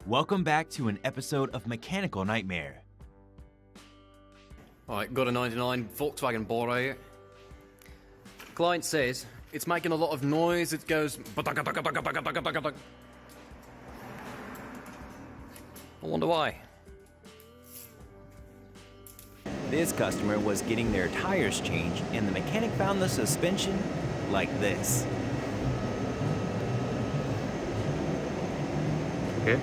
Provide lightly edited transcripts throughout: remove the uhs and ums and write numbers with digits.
Welcome back to an episode of Mechanical Nightmare. Alright, got a 99 Volkswagen Bora here. Client says it's making a lot of noise, it goes... I wonder why. This customer was getting their tires changed and the mechanic found the suspension like this. Okay.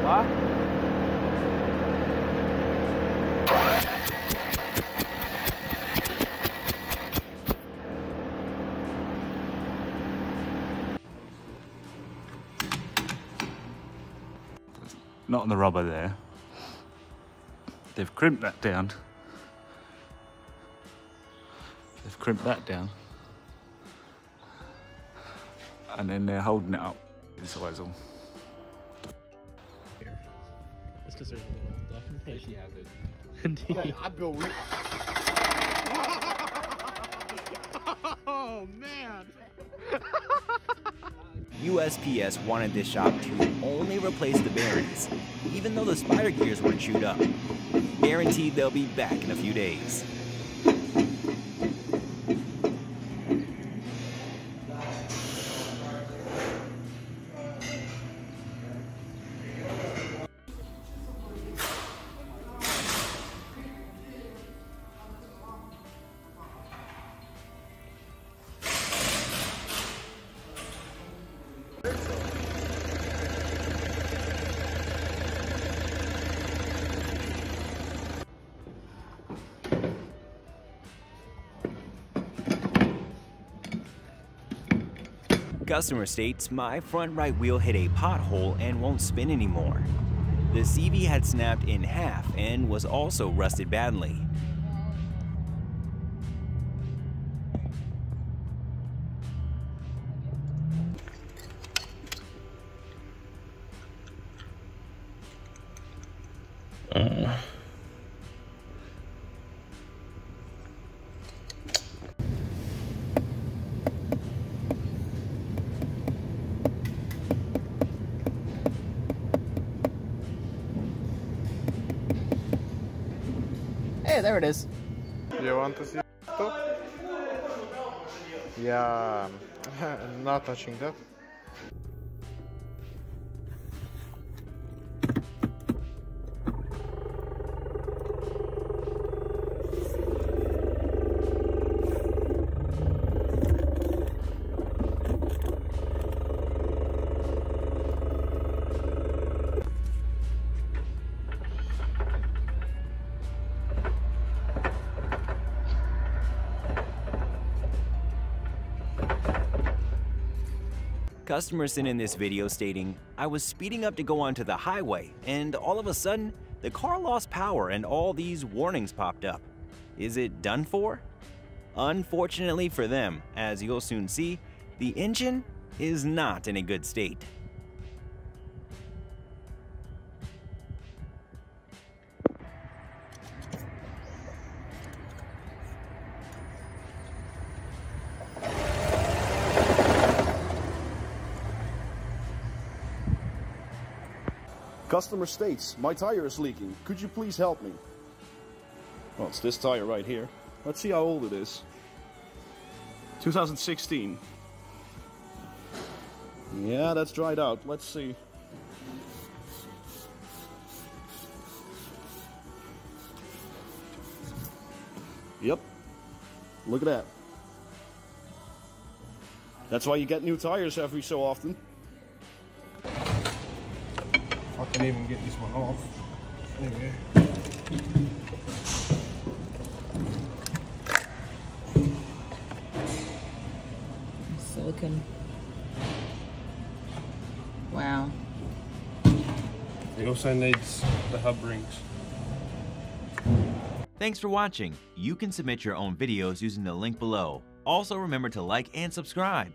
What? Not on the rubber there. They've crimped that down. They've crimped that down. And then they're holding it up. This way is all. It's because there's a little documentation. Yeah, indeed. I go. Oh man! USPS wanted this shop to only replace the bearings, even though the spider gears were chewed up. Guaranteed they'll be back in a few days. Customer states, my front right wheel hit a pothole and won't spin anymore. The CV had snapped in half and was also rusted badly. Hey, there it is. You want to see it? Yeah, not touching that. Customer sent in this video stating, I was speeding up to go onto the highway and all of a sudden the car lost power and all these warnings popped up. Is it done for? Unfortunately for them, as you'll soon see, the engine is not in a good state. Customer states, my tire is leaking. Could you please help me? Well, it's this tire right here. Let's see how old it is. 2016. Yeah, that's dried out. Let's see. Yep. Look at that. That's why you get new tires every so often. I can even get this one off. Anyway. Silicone. Wow. It also needs the hub rings. Thanks for watching. You can submit your own videos using the link below. Also remember to like and subscribe.